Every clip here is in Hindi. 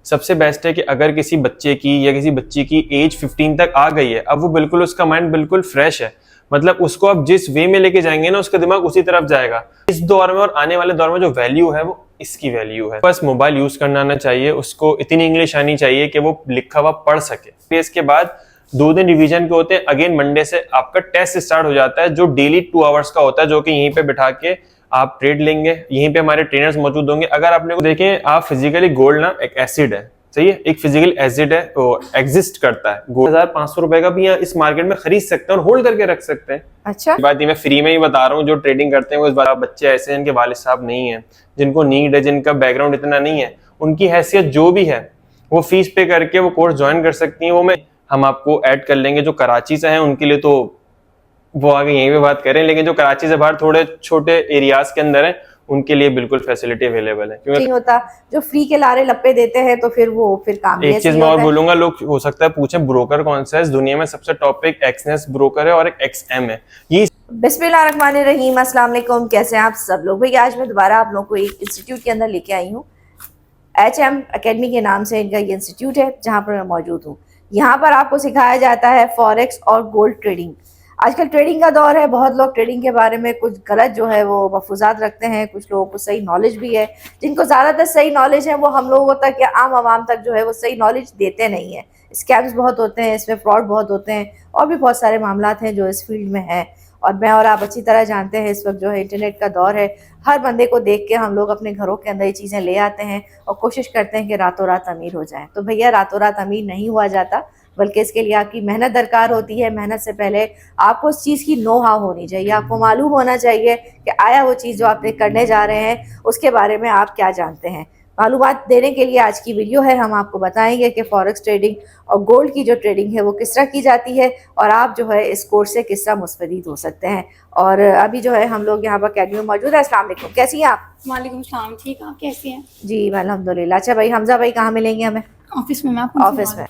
सबसे बेस्ट है कि अगर किसी बच्चे की या किसी बच्ची की एज 15 तक आ गई है, अब वो बिल्कुल उसका माइंड बिल्कुल फ्रेश है, मतलब उसको अब जिस वे में लेके जाएंगे ना उसका दिमाग उसी तरफ जाएगा। इस दौर में और आने वाले दौर में जो वैल्यू है वो इसकी वैल्यू है। बस मोबाइल यूज करना आना चाहिए, उसको इतनी इंग्लिश आनी चाहिए कि वो लिखा हुआ पढ़ सके। फिर इसके बाद 2 दिन रिवीजन के होते हैं, अगेन मंडे से आपका टेस्ट स्टार्ट हो जाता है जो डेली 2 आवर्स का होता है, जो कि यहीं पे बिठा के आप ट्रेड लेंगे। यहीं पे हमारे ट्रेनर्स मौजूद होंगे। अगर आपने को देखें, आप फिजिकली गोल्ड ना एक एसिड है, सही है, एक फिजिकल एसिड है, वो एग्जिस्ट करता है। 1500 रुपए का भी यहाँ इस मार्केट में खरीद सकते हैं और होल्ड करके रख सकते हैं। अच्छा, बात ये मैं फ्री में ही बता रहा हूँ। जो ट्रेडिंग करते हैं वो इस बार बच्चे ऐसे हैं जिनके वालिद साहब नहीं है, जिनको नीड है, जिनका बैकग्राउंड इतना नहीं है, उनकी हैसियत जो भी है वो फीस पे करके वो कोर्स ज्वाइन कर सकती हैं। वो हम आपको ऐड कर लेंगे। जो कराची से हैं उनके लिए तो वो आगे यहीं पे बात करें, लेकिन जो कराची से बाहर थोड़े छोटे एरियाज के अंदर है उनके लिए बिल्कुल फैसिलिटी अवेलेबल है। क्योंकि होता जो फ्री के लारे लप्पे देते हैं तो फिर वो फिर काम एक चीज मैं और बोलूंगा, लोग हो सकता है पूछे ब्रोकर कौन सा है। इस दुनिया में सबसे टॉप पे एक एक्सनेस ब्रोकर है और एक XM है। ये बिस्मिल्लाहिर्रहमानिर्रहीम, अस्सलाम वालेकुम, कैसे हैं आप सब लोग। भाई आज मैं दोबारा आप लोगों को एक इंस्टीट्यूट के अंदर लेके आई हूँ। HM अकेडमी के नाम से इनका ये इंस्टीट्यूट है जहाँ पर मैं मौजूद हूँ। यहाँ पर आपको सिखाया जाता है फॉरेक्स और गोल्ड ट्रेडिंग। आजकल ट्रेडिंग का दौर है, बहुत लोग ट्रेडिंग के बारे में कुछ गलत जो है वो मफूजात रखते हैं, कुछ लोगों को सही नॉलेज भी है। जिनको ज़्यादातर सही नॉलेज है वो हम लोगों तक या आम आवाम तक जो है वो सही नॉलेज देते नहीं है। स्कैम्स बहुत होते हैं, इसमें फ्रॉड बहुत होते हैं और भी बहुत सारे मामलात हैं जो इस फील्ड में है। और मैं और आप अच्छी तरह जानते हैं इस वक्त जो है इंटरनेट का दौर है। हर बंदे को देख के हम लोग अपने घरों के अंदर ये चीज़ें ले आते हैं और कोशिश करते हैं कि रातों रात अमीर हो जाएं। तो भैया रातों रात अमीर नहीं हुआ जाता, बल्कि इसके लिए आपकी मेहनत दरकार होती है। मेहनत से पहले आपको उस चीज़ की नो हाउ होनी चाहिए, आपको मालूम होना चाहिए कि आया वो चीज़ जो आप करने जा रहे हैं उसके बारे में आप क्या जानते हैं। मालूमात देने के लिए आज की वीडियो है। हम आपको बताएंगे कि फॉरेक्स ट्रेडिंग और गोल्ड की जो ट्रेडिंग है वो किस तरह की जाती है और आप जो है इस कोर्स से किस तरह मुस्तफीद हो सकते हैं। और अभी जो है हम लोग यहाँ पर अकेडमी में मौजूद है। अस्सलाम वालेकुम, कैसी हैं आप? वालेकुम सलाम, ठीक है, आप कैसी हैं? जी अल्हम्दुलिल्लाह। अच्छा भाई, हमजा भाई कहाँ मिलेंगे हमें? ऑफिस में। मैं ऑफिस में।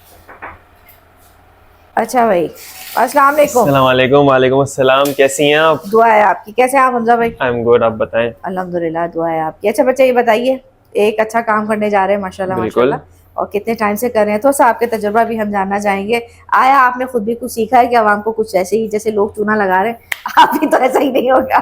अच्छा भाई, अस्सलाम वालेकुम। वालेकुम अस्सलाम, कैसी हैं आप? दुआ है आपकी। कैसे हैं आप हमजा भाई? आई एम गुड, आप बताएं? अल्हम्दुलिल्लाह, दुआ है आपकी। अच्छा बच्चे, ये बताइए, एक अच्छा काम करने जा रहे हैं माशाल्लाह माशाल्लाह, और कितने टाइम से कर रहे हैं? थोड़ा सा आपके तजुर्बा भी हम जानना चाहेंगे। आया आपने खुद भी कुछ सीखा है कि आवाम को कुछ ऐसे ही जैसे लोग चूना लगा रहे हैं आप भी तो ऐसा ही नहीं होगा?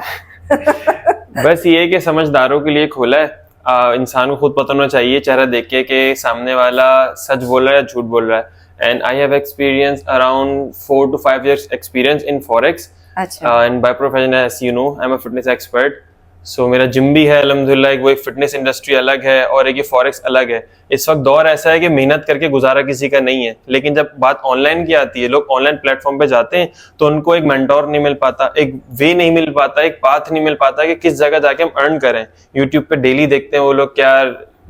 बस ये कि समझदारों के लिए खोला है। इंसान को खुद पता होना चाहिए चेहरा देख के कि सामने वाला सच बोल रहा है या झूठ बोल रहा है। And I have experience around 4 to 5 years experience in forex. अच्छा। And by profession as you know I am a fitness expert. So मेरा जिम भी है अल्हम्दुलिल्लाह। एक वो फिटनेस इंडस्ट्री अलग है और एक ये फॉरेक्स अलग है। इस वक्त दौर ऐसा है कि मेहनत करके गुजारा किसी का नहीं है, लेकिन जब बात ऑनलाइन की आती है, लोग ऑनलाइन प्लेटफॉर्म पे जाते हैं तो उनको एक मेंटोर नहीं मिल पाता, एक वे नहीं मिल पाता, एक पाथ नहीं मिल पाता कि किस जगह जाके हम अर्न करें। यूट्यूब पे डेली देखते हैं वो लोग क्या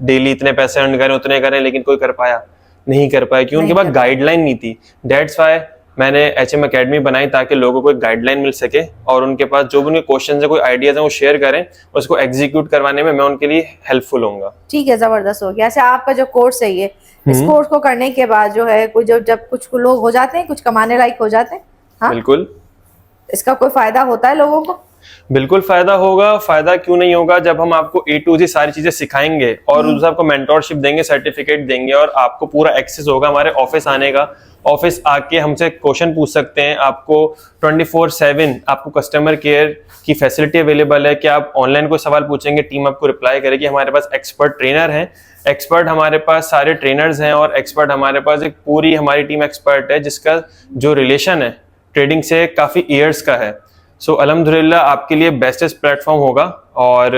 डेली इतने पैसे अर्न करें, उतने करें, लेकिन कोई कर पाया नहीं कर पाया क्यों? उनके पास गाइडलाइन नहीं थी। दैट्स व्हाई मैंने HM अकेडमी बनाई, ताकि लोगों को एक गाइडलाइन मिल सके और उनके पास जो भी उनके क्वेश्चन है, कोई आइडियाज हैं, वो शेयर करें, उसको एग्जीक्यूट करवाने में मैं उनके लिए हेल्पफुल होऊंगा। ठीक है, जबरदस्त हो गया। ऐसे आपका जो कोर्स है ये, इस कोर्स को करने के बाद जो है कुछ जब कुछ लोग हो जाते हैं, कुछ कमाने लायक हो जाते हैं, हाँ बिल्कुल, इसका कोई फायदा होता है लोगों को? बिल्कुल फायदा होगा। फायदा क्यों नहीं होगा? जब हम आपको A to Z सारी चीजें सिखाएंगे और उससे आपको मेंटोरशिप देंगे, सर्टिफिकेट देंगे और आपको पूरा एक्सेस होगा हमारे ऑफिस आने का। ऑफिस आके हमसे क्वेश्चन पूछ सकते हैं। आपको 24/7 आपको कस्टमर केयर की फैसिलिटी अवेलेबल है कि आप ऑनलाइन कोई सवाल पूछेंगे, टीम आपको रिप्लाई करेगी। हमारे पास एक्सपर्ट ट्रेनर हैं, एक्सपर्ट हमारे पास सारे ट्रेनर्स हैं और एक्सपर्ट हमारे पास एक पूरी हमारी टीम एक्सपर्ट है जिसका जो रिलेशन है ट्रेडिंग से काफ़ी ईयर्स का है। सो अल्हम्दुलिल्लाह आपके लिए बेस्टेस्ट प्लेटफॉर्म होगा और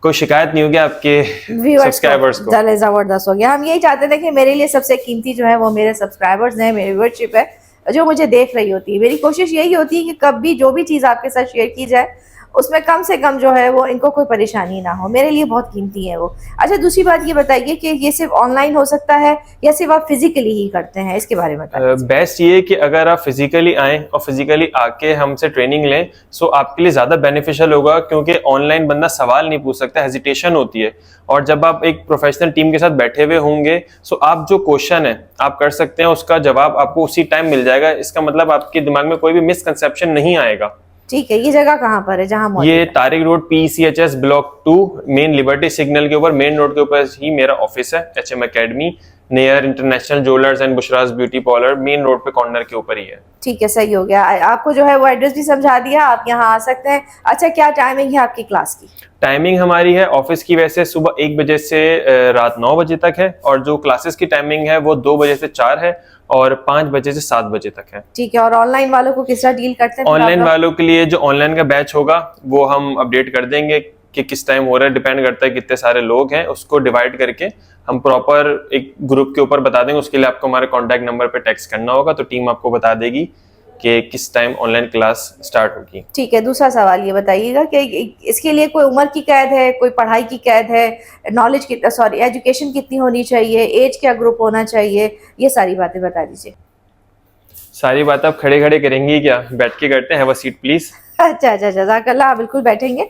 कोई शिकायत नहीं होगी आपके सब्सक्राइबर्स को। चले, जबरदस्त हो गया। हम यही चाहते थे कि मेरे लिए सबसे कीमती जो है वो मेरे सब्सक्राइबर्स हैं, मेरी व्यूअरशिप है जो मुझे देख रही होती है। मेरी कोशिश यही होती है कि कभी जो भी चीज़ आपके साथ शेयर की जाए उसमें कम से कम जो है वो इनको कोई परेशानी ना हो, मेरे लिए बहुत कीमती है वो। अच्छा, दूसरी बात ये बताइए कि ये सिर्फ ऑनलाइन हो सकता है या सिर्फ आप फिजिकली ही करते हैं, इसके बारे में बताइए। बेस्ट ये कि अगर आप फिजिकली आएँ और फिजिकली आके हमसे ट्रेनिंग लें सो आपके लिए ज़्यादा बेनिफिशियल होगा, क्योंकि ऑनलाइन बंदा सवाल नहीं पूछ सकता, हेजिटेशन होती है। और जब आप एक प्रोफेशनल टीम के साथ बैठे हुए होंगे सो आप जो क्वेश्चन है आप कर सकते हैं, उसका जवाब आपको उसी टाइम मिल जाएगा। इसका मतलब आपके दिमाग में कोई भी मिसकंसेप्शन नहीं आएगा। ठीक है, ये जगह कहाँ पर है जहाँ मौजूद ये है? Tariq road PCHS block 2 main Liberty signal के ऊपर, मेन रोड के ऊपर ही मेरा ऑफिस है। HM academy near international jewellers and Bushra's beauty parlour, main road पे कॉर्नर के ऊपर ही है। ठीक है, सही हो गया। आपको जो है वो एड्रेस भी समझा दिया, आप यहाँ आ सकते हैं। अच्छा, क्या टाइमिंग है आपकी क्लास की? टाइमिंग हमारी है ऑफिस की वैसे सुबह 1 बजे से रात 9 बजे तक है, और जो क्लासेस की टाइमिंग है वो 2 बजे से 4 है और 5 बजे से 7 बजे तक है। ठीक है, और ऑनलाइन वालों को किस तरह डील करते हैं? ऑनलाइन वालों के लिए जो ऑनलाइन का बैच होगा वो हम अपडेट कर देंगे कि किस टाइम हो रहा है, डिपेंड करता है कितने सारे लोग हैं, उसको डिवाइड करके हम प्रॉपर एक ग्रुप के ऊपर बता देंगे। उसके लिए आपको हमारे कॉन्टैक्ट नंबर पे टेक्स्ट करना होगा, तो टीम आपको बता देगी कि किस टाइम ऑनलाइन क्लास स्टार्ट होगी। ठीक है, दूसरा सवाल ये बताइएगा कि इसके लिए कोई उम्र की कैद है, कोई पढ़ाई की कैद है, नॉलेज की सॉरी एजुकेशन कितनी होनी चाहिए, एज क्या ग्रुप होना चाहिए, ये सारी बातें बता दीजिए। सारी बात आप खड़े खड़े करेंगी क्या? बैठ के करते हैं, हैव अ सीट प्लीज। अच्छा, जज़ाकल्लाह, बिल्कुल बैठेंगे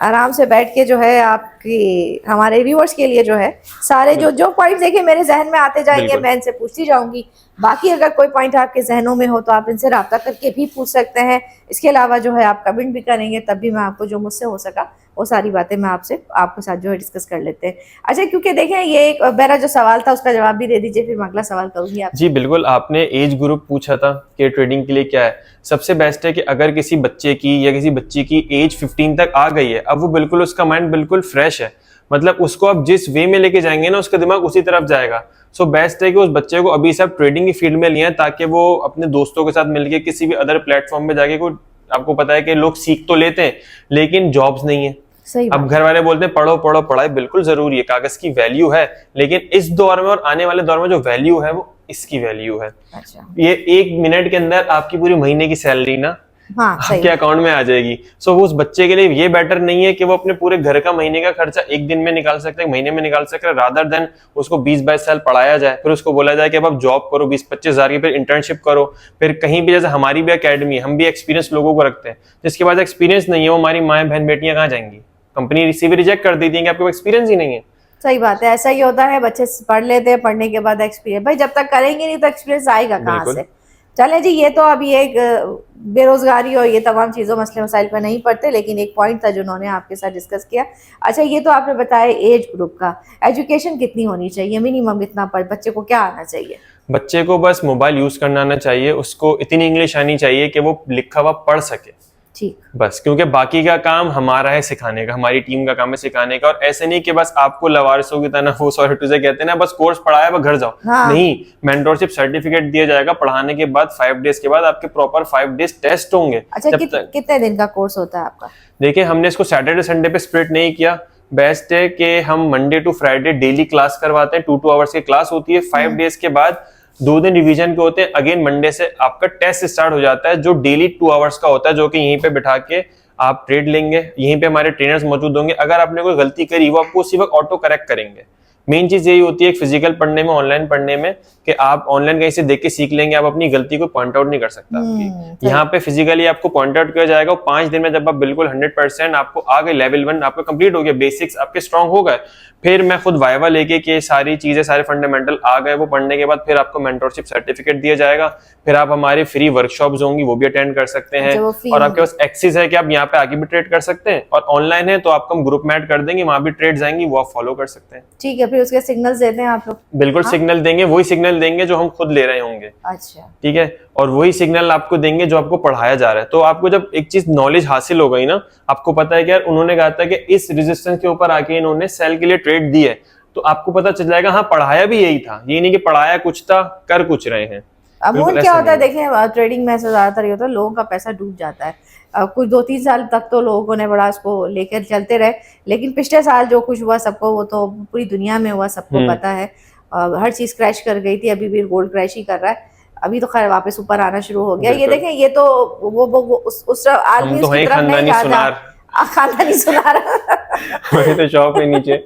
आराम से बैठ के। जो है आपकी हमारे व्यूअर्स के लिए जो है सारे जो पॉइंट्स देखिए मेरे जहन में आते जाएंगे, मैं इनसे पूछती जाऊंगी। बाकी अगर कोई पॉइंट आपके जहनों में हो तो आप इनसे रब्ता करके भी पूछ सकते हैं। इसके अलावा जो है आप कमेंट भी करेंगे, तब भी मैं आपको जो मुझसे हो सका वो सारी बातें मैं आपके साथ जो है डिस्कस कर लेते हैं। अच्छा, क्योंकि देखें ये एक मेरा जो सवाल था उसका जवाब भी दे दीजिए, फिर मैं अगला सवाल करूंगी आप। जी बिल्कुल, आपने एज ग्रुप पूछा था कि ट्रेडिंग के लिए क्या है। सबसे बेस्ट है कि अगर किसी बच्चे की या किसी बच्ची की एज 15 तक आ गई है, अब वो बिल्कुल उसका माइंड बिल्कुल फ्रेश है, मतलब उसको आप जिस वे में लेके जाएंगे ना उसका दिमाग उसी तरफ जाएगा। सो बेस्ट है कि उस बच्चे को अभी से आप ट्रेडिंग की फील्ड में लिया, ताकि वो अपने दोस्तों के साथ मिलके किसी भी अदर प्लेटफॉर्म पे जाके कोई, आपको पता है कि लोग सीख तो लेते हैं लेकिन जॉब्स नहीं है। सही अब घर वाले बोलते हैं पढ़ो पढ़ो, पढ़ाई बिल्कुल जरूरी है, कागज की वैल्यू है, लेकिन इस दौर में और आने वाले दौर में जो वैल्यू है वो इसकी वैल्यू है। अच्छा, ये 1 मिनट के अंदर आपकी पूरी महीने की सैलरी ना हाँ, सही आपके अकाउंट में आ जाएगी। सो उस बच्चे के लिए ये बेटर नहीं है कि वो अपने पूरे घर का महीने का खर्चा एक दिन में निकाल सकता है, महीने में निकाल सकता है, रादर देन उसको 20-22 साल पढ़ाया जाए, फिर उसको बोला जाए कि अब आप जॉब करो 20-25 हजार की, फिर इंटर्नशिप करो, फिर कहीं भी, जैसे हमारी भी अकेडमी है, हम भी एक्सपीरियंस लोगों को रखते हैं, जिसके पास एक्सपीरियंस नहीं है वो हमारी माएँ बहन बेटियां कहाँ जाएंगी? कंपनी रिसीव रिजेक्ट कर देती है कि आपके पास एक्सपीरियंस ही नहीं है। सही बात है, ऐसा ही होता है। बच्चे पढ़ लेते हैं, पढ़ने के बाद एक्सपीरियंस, भाई जब तक करेंगे नहीं तो एक्सपीरियंस आएगा कहाँ से? चले जी, ये तो अभी एक बेरोजगारी और ये तमाम चीज़ों मसले मसाइल पर नहीं पड़ते, लेकिन एक पॉइंट था जो उन्होंने आपके साथ डिस्कस किया। अच्छा, ये तो आपने बताया एज ग्रुप का, एजुकेशन कितनी होनी चाहिए, मिनिमम कितना पढ़ बच्चे को क्या आना चाहिए? बच्चे को बस मोबाइल यूज करना आना चाहिए, उसको इतनी इंग्लिश आनी चाहिए कि वो लिखा हुआ पढ़ सके, ठीक, बस। क्योंकि बाकी का काम हमारा है सिखाने का, हमारी टीम का काम है सिखाने का। और ऐसे नहीं कि बस आपको लवारसों की तरह वो सॉरी टू से कहते हैं ना, बस कोर्स पढ़ाया बस घर जाओ, हाँ। नहीं, मेंटरशिप सर्टिफिकेट दिया जाएगा। पढ़ाने के बाद 5 डेज के बाद आपके प्रॉपर 5 डेज टेस्ट होंगे। अच्छा, कितने दिन का कोर्स होता है आपका? देखिए, हमने इसको सैटरडे संडे पे स्प्लिट नहीं किया। बेस्ट है कि हम Monday to Friday daily class करवाते हैं, 2 आवर्स की क्लास होती है। 5 डेज के बाद 2 दिन रिवीजन के होते हैं। अगेन मंडे से आपका टेस्ट स्टार्ट हो जाता है, जो डेली 2 आवर्स का होता है, जो कि यहीं पे बिठा के आप ट्रेड लेंगे। यहीं पे हमारे ट्रेनर्स मौजूद होंगे। अगर आपने कोई गलती करी वो आपको उसी वक्त ऑटो करेक्ट करेंगे। मेन चीज यही होती है फिजिकल पढ़ने में, ऑनलाइन पढ़ने में, कि आप ऑनलाइन कहीं से देख के सीख लेंगे, आप अपनी गलती को पॉइंट आउट नहीं कर सकता आपकी। यहाँ पे फिजिकली आपको पॉइंट आउट किया जाएगा। 5 दिन में जब आप बिल्कुल 100% आपको आ गए, लेवल 1 आपका कंप्लीट हो गया, बेसिक्स आपके स्ट्रांग हो गए, फिर मैं खुद वाइवा लेके कि सारी चीजें, सारे फंडामेंटल आ गए, वो पढ़ने के बाद फिर आपको मेंटरशिप सर्टिफिकेट दिया जाएगा। फिर आप हमारी फ्री वर्कशॉप्स होंगी वो भी अटेंड कर सकते हैं। और आपके पास एक्सेस है कि आप यहाँ पे आके भी ट्रेड कर सकते हैं, और ऑनलाइन है तो आपको हम ग्रुप में ऐड कर देंगे, वहां भी ट्रेड्स आएंगी, वो आप फॉलो कर सकते हैं। ठीक है, फिर उसके सिग्नल्स देते हैं आप लोग? बिल्कुल, सिग्नल देंगे, वही सिग्नल देंगे जो हम खुद ले रहे होंगे। अच्छा, ठीक है, और वही सिग्नल आपको देंगे जो आपको पढ़ाया जा रहा है। तो आपको जब एक चीज नॉलेज हासिल हो गई ना, आपको पता है कि यार उन्होंने कहा था कि इस रेजिस्टेंस के ऊपर आके इन्होंने सेल के लिए ट्रेड दी है, तो आपको पता चल जाएगा हाँ पढ़ाया भी यही था, ये नहीं कि पढ़ाया कुछ था कर कुछ रहे हैं। अमूल क्या होता है, देखें ट्रेडिंग में ऐसा ज्यादातर ये होता है, लोगों का पैसा डूब जाता है। कुछ 2-3 साल तक तो लोगों ने बड़ा उसको लेकर चलते रहे, लेकिन पिछले साल जो कुछ हुआ सबको, वो तो पूरी दुनिया में हुआ, सबको पता है। हर चीज क्रैश कर गई थी, अभी भी गोल्ड क्रैश ही कर रहा है। अभी तो खैर वापस ऊपर आना शुरू हो गया। ये देखें, ये तो वो उस आदमी उसकी तरफ नहीं जाता, खानदानी सुनार वही तो शॉप है नीचे।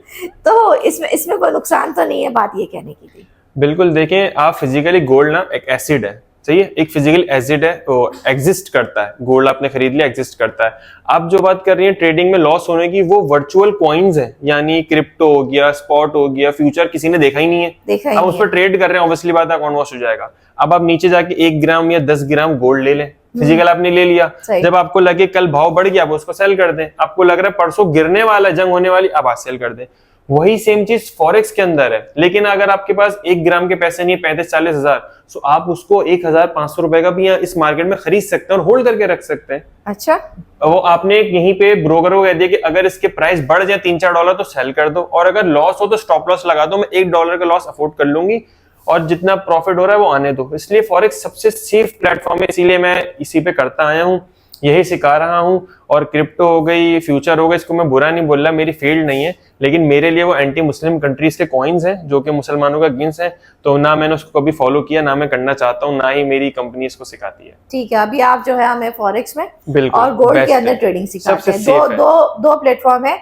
तो इसमें कोई नुकसान तो नहीं है, बात ये कहने की थी। बिल्कुल, देखें आप फिजिकली गोल्ड ना एक एसिड है, सही है, एक फिजिकल एसिड है, वो एग्जिस्ट करता है। गोल्ड आपने खरीद लिया, एग्जिस्ट करता है। आप जो बात कर रही हैं ट्रेडिंग में लॉस होने की, वो वर्चुअल कॉइन्स है, यानी क्रिप्टो हो गया, स्पॉट हो गया, फ्यूचर किसी ने देखा ही नहीं है, आप उस पर ट्रेड कर रहे हैं, ऑब्वियसली बात है अकाउंट वॉश हो जाएगा। अब आप नीचे जाके 1 ग्राम या 10 ग्राम गोल्ड ले लें, फिजिकल आपने ले लिया, सही। जब आपको लगे कल भाव बढ़ गया आप उसको सेल कर दें, आपको लग रहा है परसों गिरने वाला है, जंग होने वाली, अब आज सेल कर दें। वही सेम चीज फॉरेक्स के अंदर है, लेकिन अगर आपके पास 1 ग्राम के पैसे नहीं है 35-40 हजार, तो आप उसको 1,500 रुपए का भी यहाँ इस मार्केट में खरीद सकते हैं और होल्ड करके रख सकते हैं। अच्छा, वो आपने यहीं पे ब्रोकर को कह दिया कि अगर इसके प्राइस बढ़ जाए $3-4 तो सेल कर दो, और अगर लॉस हो तो स्टॉप लॉस लगा दो, मैं $1 का लॉस अफोर्ड कर लूंगी और जितना प्रॉफिट हो रहा है वो आने दो। इसलिए फॉरेक्स सबसे सेफ प्लेटफॉर्म है, इसीलिए मैं इसी पे करता आया हूँ, यही सिखा रहा हूँ। और क्रिप्टो हो गई, फ्यूचर हो गई, इसको मैं बुरा नहीं बोल रहा, मेरी फील्ड नहीं है, लेकिन मेरे लिए वो एंटी मुस्लिम कंट्रीज के कॉइन्स हैं जो कि मुसलमानों का अगेंस्ट है, तो ना मैंने उसको कभी फॉलो किया, ना मैं करना चाहता हूँ, ना ही मेरी कंपनी इसको सिखाती है। ठीक है। अभी आप जो है हमें फॉरेक्स में बिल्कुल और गोल्ड best के अंदर है। ट्रेडिंग सिखाते सबसे हैं। safe है। दो प्लेटफॉर्म है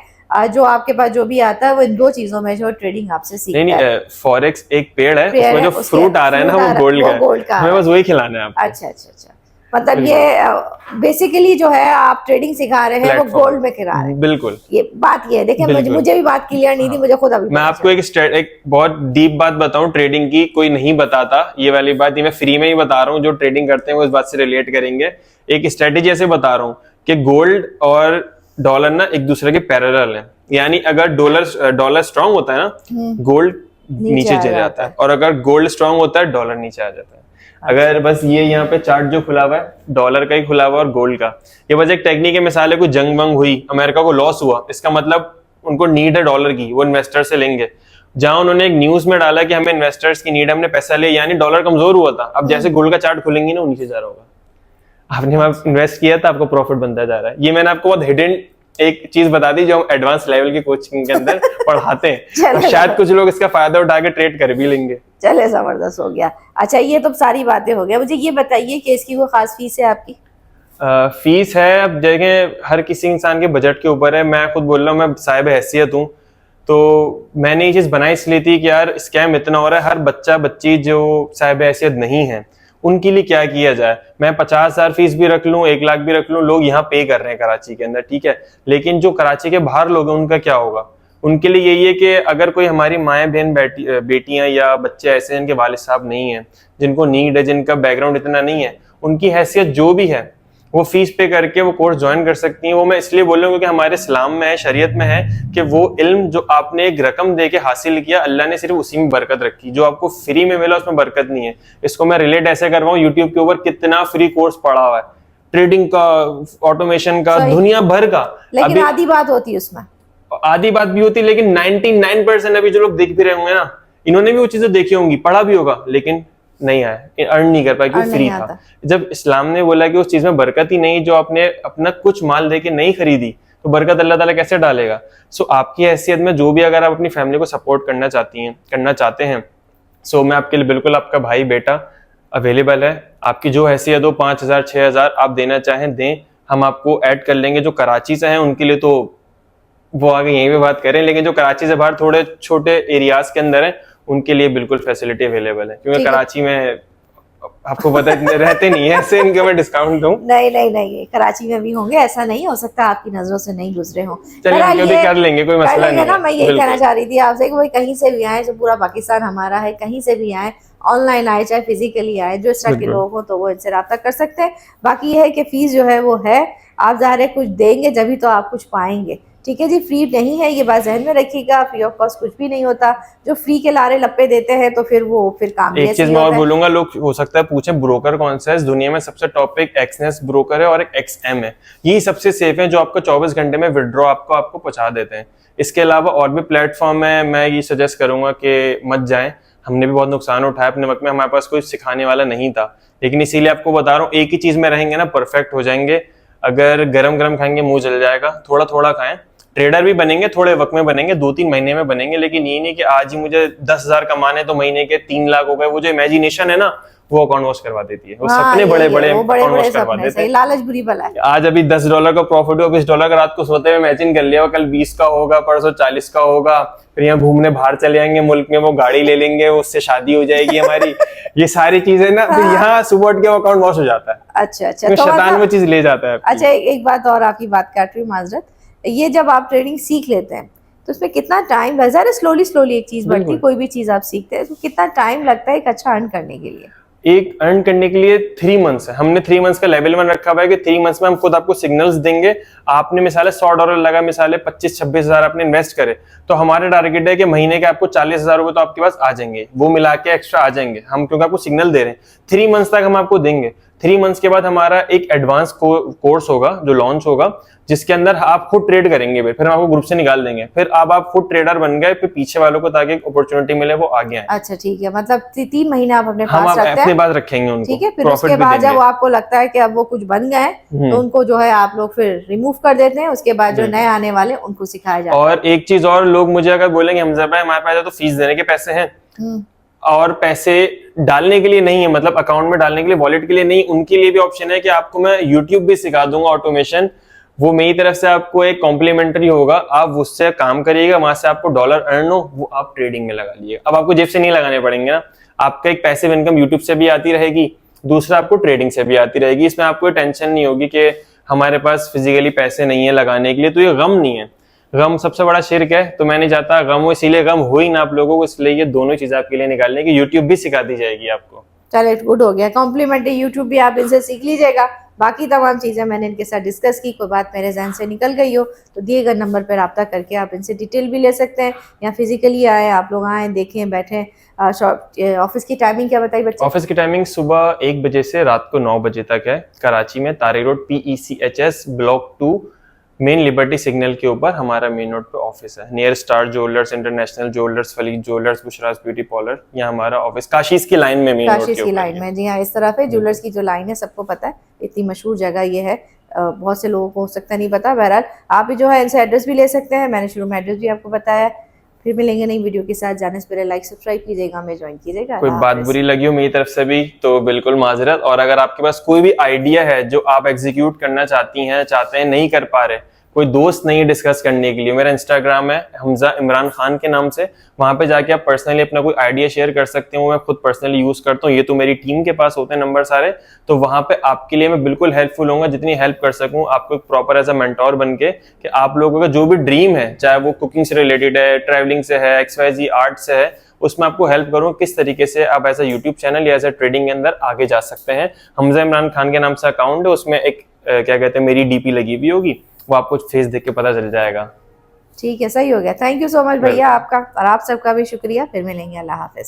जो आपके पास जो भी आता है वो इन 2 चीजों में जो ट्रेडिंग आपसे सीखता नहीं है। फॉरेक्स एक पेड़ है, पेड़ उसमें है, जो उसके फ्रूट आ रहा है ना fruit आ वो रहा- गोल्ड वो का gold का है, आ हमें रहा बस वही खिलाना है आपको। अच्छा अच्छा अच्छा, मतलब ये बेसिकली जो है आप ट्रेडिंग सिखा रहे हैं वो Platform। गोल्ड में करा रहे हैं। बिल्कुल। ये बात ये है, देखिए बिल्कुल। मुझे भी बात क्लियर नहीं थी, मुझे खुद अभी मैं पता आपको एक बहुत डीप बात बताऊं ट्रेडिंग की, कोई नहीं बताता ये वाली बात, ये मैं फ्री में ही बता रहा हूँ, जो ट्रेडिंग करते हैं वो इस बात से रिलेट करेंगे। एक स्ट्रेटेजी ऐसे बता रहा हूँ कि गोल्ड और डॉलर ना एक दूसरे के पैरेलल है, यानी अगर डॉलर स्ट्रांग होता है ना, गोल्ड नीचे आ चले जाता जाता है, और अगर गोल्ड स्ट्रांग होता है डॉलर नीचे आ जाता है। अगर बस ये यहाँ पे चार्ट जो खुला हुआ है डॉलर का ही खुला हुआ और गोल्ड का, ये बस एक टेक्निक है। मिसाल है कोई जंग वंग हुई, अमेरिका को लॉस हुआ, इसका मतलब उनको नीड है डॉलर की, वो इन्वेस्टर से लेंगे। जहां उन्होंने एक न्यूज में डाला कि हमें इन्वेस्टर्स की नीड है, हमने पैसा लिया, यानी डॉलर कमजोर हुआ था। अब जैसे गोल्ड का चार्ट खुलेंगे ना वो नीचे जा रहा होगा, आपने वहां इन्वेस्ट किया था, आपको प्रॉफिट बनता जा रहा है। ये मैंने आपको बहुत हिडन एक चीज बता दी जो हम एडवांस लेवल की कोचिंग के अंदर पढ़ाते हैं, और शायद कुछ लोग इसका फायदा उठा के ट्रेड कर भी लेंगे। चले, जबरदस्त हो गया। अच्छा, ये तो सारी बातें हो गया। मुझे ये बताइए कि इसकी कोई खास फीस है आपकी? फीस है, अब देखें हर किसी इंसान के बजट के ऊपर है। मैं खुद बोल रहा हूँ, मैं साहिब हैसियत हूँ, तो मैंने ये चीज बनाई इसलिए थी कि यार स्कैम इतना हो रहा है, हर बच्चा बच्ची जो साहिब हैसियत नहीं है उनके लिए क्या किया जाए। मैं 50,000 फीस भी रख लूं, 1 लाख भी रख लूं, लोग यहाँ पे कर रहे हैं कराची के अंदर, ठीक है, लेकिन जो कराची के बाहर लोग हैं उनका क्या होगा? उनके लिए यही है कि अगर कोई हमारी माएँ बहन बेटियां या बच्चे ऐसे हैं जिनके वालिद साहब नहीं है, जिनको नीड है, जिनका बैकग्राउंड इतना नहीं है, उनकी हैसियत जो भी है वो फीस पे करके वो कोर्स ज्वाइन कर सकती हैं। वो मैं इसलिए बोल रहा हूँ क्योंकि हमारे इस्लाम में है, शरीयत में है कि वो इल्म जो आपने एक रकम दे के हासिल किया, अल्लाह ने सिर्फ उसी में बरकत रखी। जो आपको फ्री में मिला उसमें बरकत नहीं है। इसको मैं रिलेट ऐसे कर रहा हूँ, यूट्यूब के ऊपर कितना फ्री कोर्स पड़ा हुआ है, ट्रेडिंग का, ऑटोमेशन का, दुनिया भर का। लेकिन आधी बात होती है उसमें, आधी बात भी होती है, लेकिन 99% अभी जो लोग देख भी रहे होंगे ना, इन्होंने भी वो चीजें देखी होंगी, पढ़ा भी होगा, लेकिन नहीं आया, अर्न नहीं कर पाया क्योंकि फ्री था। जब इस्लाम ने बोला कि उस चीज में बरकत ही नहीं, जो आपने अपना कुछ माल देके नहीं खरीदी, तो बरकत अल्लाह ताला कैसे डालेगा? सो आपकी हैसियत में जो भी, अगर आप अपनी फैमिली को सपोर्ट करना चाहते हैं, सो मैं आपके लिए बिल्कुल आपका भाई बेटा अवेलेबल है। आपकी जो हैसियत हो 5,000 6,000 आप देना चाहें दें, हम आपको ऐड कर लेंगे। जो कराची से हैं उनके लिए तो वो आगे यहीं पे बात करें, लेकिन जो कराची से बाहर थोड़े छोटे एरियाज के अंदर है उनके लिए बिल्कुल फैसिलिटी अवेलेबल है, क्योंकि कराची में आपको पता है रहते नहीं है, ऐसे इनके मैं डिस्काउंट दूं। नहीं, कराची में भी होंगे, ऐसा नहीं हो सकता आपकी नजरों से नहीं गुजरे हो। चलिए कर लेंगे, कोई मसला नहीं है। मैं यही कहना चाह रही थी आपसे कि भाई कहीं से भी आए, जो पूरा पाकिस्तान हमारा है, कहीं से भी आए, ऑनलाइन आए चाहे फिजिकली आए, जो इस तरह के लोग हो तो वो इनसे राब्ता कर सकते हैं। बाकी ये है कि फीस जो है वो है, आप ज़ाहिर है कुछ देंगे जब तो आप कुछ पाएंगे, ठीक है जी। फ्री नहीं है, ये बात ज़हन में रखिएगा, फ्री ऑफ कॉस्ट कुछ भी नहीं होता। जो फ्री के लारे लप्पे देते हैं तो फिर वो काम एक चीज मैं और बोलूंगा, लोग हो सकता है पूछें ब्रोकर कौन सा है। इस दुनिया में सबसे टॉप एक एक्सनेस ब्रोकर है और एक XM है, यही सबसे सेफ है, जो आपको 24 घंटे में विड्रॉ आपको पहुंचा देते हैं। इसके अलावा और भी प्लेटफॉर्म है, मैं ये सजेस्ट करूंगा कि मत जाएं। हमने भी बहुत नुकसान उठाया अपने वक्त में, हमारे पास कोई सिखाने वाला नहीं था, लेकिन इसीलिए आपको बता रहा हूँ, एक ही चीज में रहेंगे ना परफेक्ट हो जाएंगे। अगर गरम गरम खाएंगे मुंह जल जाएगा, थोड़ा थोड़ा खाएं। ट्रेडर भी बनेंगे, थोड़े वक्त में बनेंगे, 2-3 महीने में बनेंगे, लेकिन ये नहीं कि आज ही मुझे 10,000 कमाने तो महीने के 3 लाख हो गए। वो जो इमेजिनेशन है ना, वो अकाउंट वॉश करवा देती है। वो सपने बड़े बड़े अकाउंट वॉश करवा देते हैं। लालच बुरी बला है। आज अभी $10 का प्रॉफिट हो, $20 का रात को सोते हुए इमेजिन कर लिया, कल 20 का होगा, परसों 40 का होगा, फिर यहाँ घूमने बाहर चले जाएंगे मुल्क में, वो गाड़ी ले लेंगे, उससे शादी हो जाएगी हमारी। ये सारी चीजें ना, फिर यहाँ सुबह उठ के वो अकाउंट वॉश हो जाता है। अच्छा, तो शैतान वो चीज ले जाता है। अच्छा, एक बात और, आपकी बात काट रही हूँ, माजरत। ये जब आप ट्रेडिंग सीख लेते हैं तो उसमें कितना टाइम लगता है? स्लोली एक चीज बढ़ती है, कोई भी चीज आप सीखते हैं तो कितना टाइम लगता है एक अच्छा अर्न करने के लिए? एक अर्न करने के लिए 3 मंथ्स है। हमने 3 मंथ्स का लेवल 1 रखा हुआ है कि 3 मंथ्स में हम खुद आपको सिग्नल्स देंगे। आपने मिसाल $100 लगा, मिसाल 25-26 हजार आपने इन्वेस्ट करे, तो हमारा टारगेट है कि महीने के आपको 40,000 रुपए तो आपके पास आ जाएंगे, वो मिला के एक्स्ट्रा आ जाएंगे हम, क्योंकि आपको सिग्नल दे रहे हैं। 3 मंथ्स तक हम आपको देंगे। 3 मंथ्स के बाद हमारा एक एडवांस कोर्स होगा जो लॉन्च होगा, जिसके अंदर आप खुद ट्रेड करेंगे। फिर हम आपको ग्रुप से निकाल देंगे, फिर अब आप खुद ट्रेडर बन गए, फिर पीछे वालों को ताकि अपॉर्चुनिटी मिले वो आगे आए। अच्छा ठीक है, मतलब 3 महीने आप अपने हम पास रखते अपने हैं, पास रखेंगे उनको, ठीक है। फिर प्रॉफिट उसके भी बाद देंगे। जब आपको लगता है कि अब वो कुछ बन गए तो उनको जो है आप लोग फिर रिमूव कर देते हैं। उसके बाद जो नए आने वाले उनको सिखाया जाता है। और एक चीज और, लोग मुझे अगर बोलेंगे हमजा भाई हमारे पास तो फीस देने के पैसे हैं और पैसे डालने के लिए नहीं है, मतलब अकाउंट में डालने के लिए, वॉलेट के लिए नहीं, उनके लिए भी ऑप्शन है कि आपको मैं यूट्यूब भी सिखा दूंगा ऑटोमेशन। वो मेरी तरफ से आपको एक कॉम्प्लीमेंट्री होगा, आप उससे काम करिएगा, वहां से आपको डॉलर अर्न हो, वो आप ट्रेडिंग में लगा लीजिए। अब आपको जेब से नहीं लगाने पड़ेंगे ना, आपका एक पैसिव इनकम यूट्यूब से भी आती रहेगी, दूसरा आपको ट्रेडिंग से भी आती रहेगी। इसमें आपको टेंशन नहीं होगी कि हमारे पास फिजिकली पैसे नहीं है लगाने के लिए, तो ये गम नहीं है। गम सबसे बड़ा शिर्क है, तो मैं नहीं चाहता गम हो, इसीलिए गम हो ही ना आप लोगों को, इसलिए ये दोनों चीजें आपके लिए निकालने की यूट्यूब भी सिखा दी जाएगी आपको। चलो गुड हो गया, कॉम्प्लीमेंट्री यूट्यूब भी आप इनसे सीख लीजिएगा। बाकी तमाम चीज़ें मैंने इनके साथ डिस्कस की, कोई बात मेरे जहन से निकल गई हो तो दिए गए नंबर पर रब्ता करके आप इनसे डिटेल भी ले सकते हैं, या फिजिकली आए, आप लोग आए, देखें, बैठें। ऑफिस की टाइमिंग क्या बताई बच्चे? ऑफिस की टाइमिंग सुबह 1 बजे से रात को 9 बजे तक है। कराची में Tariq road PECHS block 2 main Liberty signal के ऊपर हमारा मेन रोड पे ऑफिस है। Near star jewellers, international jewellers, फलीद ज्वेलर्स, बुशराज ब्यूटी पार्लर, यहाँ हमारा ऑफिस काशीज की लाइन में, मेन रोड काशीज के की ऊपर लाइन में, जी हाँ, इस तरफ है। ज्वेलर्स की जो लाइन है सबको पता है, इतनी मशहूर जगह ये है। बहुत से लोगों को हो सकता नहीं पता। बहरहाल आप भी जो है इनसे एड्रेस भी ले सकते हैं, मैंने शुरू में एड्रेस भी आपको बताया। फिर मिलेंगे नई वीडियो के साथ, जाने से पहले लाइक सब्सक्राइब कीजिएगा, हमें ज्वाइन कीजिएगा। कोई बात बुरी लगी हो मेरी तरफ से भी तो बिल्कुल माजरत, और अगर आपके पास कोई भी आइडिया है जो आप एग्जीक्यूट करना चाहते हैं नहीं कर पा रहे, कोई दोस्त नहीं डिस्कस करने के लिए, मेरा इंस्टाग्राम है हमजा इमरान खान के नाम से, वहां पे जाके आप पर्सनली अपना कोई आइडिया शेयर कर सकते हो। मैं खुद पर्सनली यूज करता हूँ, ये तो मेरी टीम के पास होते हैं नंबर सारे, तो वहां पे आपके लिए मैं बिल्कुल हेल्पफुल होऊंगा, जितनी हेल्प कर सकूं आपको, प्रॉपर एज अ मेंटोर बन के, कि आप लोगों का जो भी ड्रीम है, चाहे वो कुकिंग से रिलेटेड है, ट्रैवलिंग से है, XYZ आर्ट से है, उसमें आपको हेल्प करूँ किस तरीके से आप एज अ यूट्यूब चैनल या एज अ ट्रेडिंग के अंदर आगे जा सकते हैं। हमजा इमरान खान के नाम से अकाउंट है, उसमें एक क्या कहते हैं मेरी DP लगी हुई होगी, वो आपको फेस देख के पता चल जाएगा। ठीक है, सही हो गया। थैंक यू सो मच भैया आपका, और आप सबका भी शुक्रिया। फिर मिलेंगे, अल्लाह हाफिज।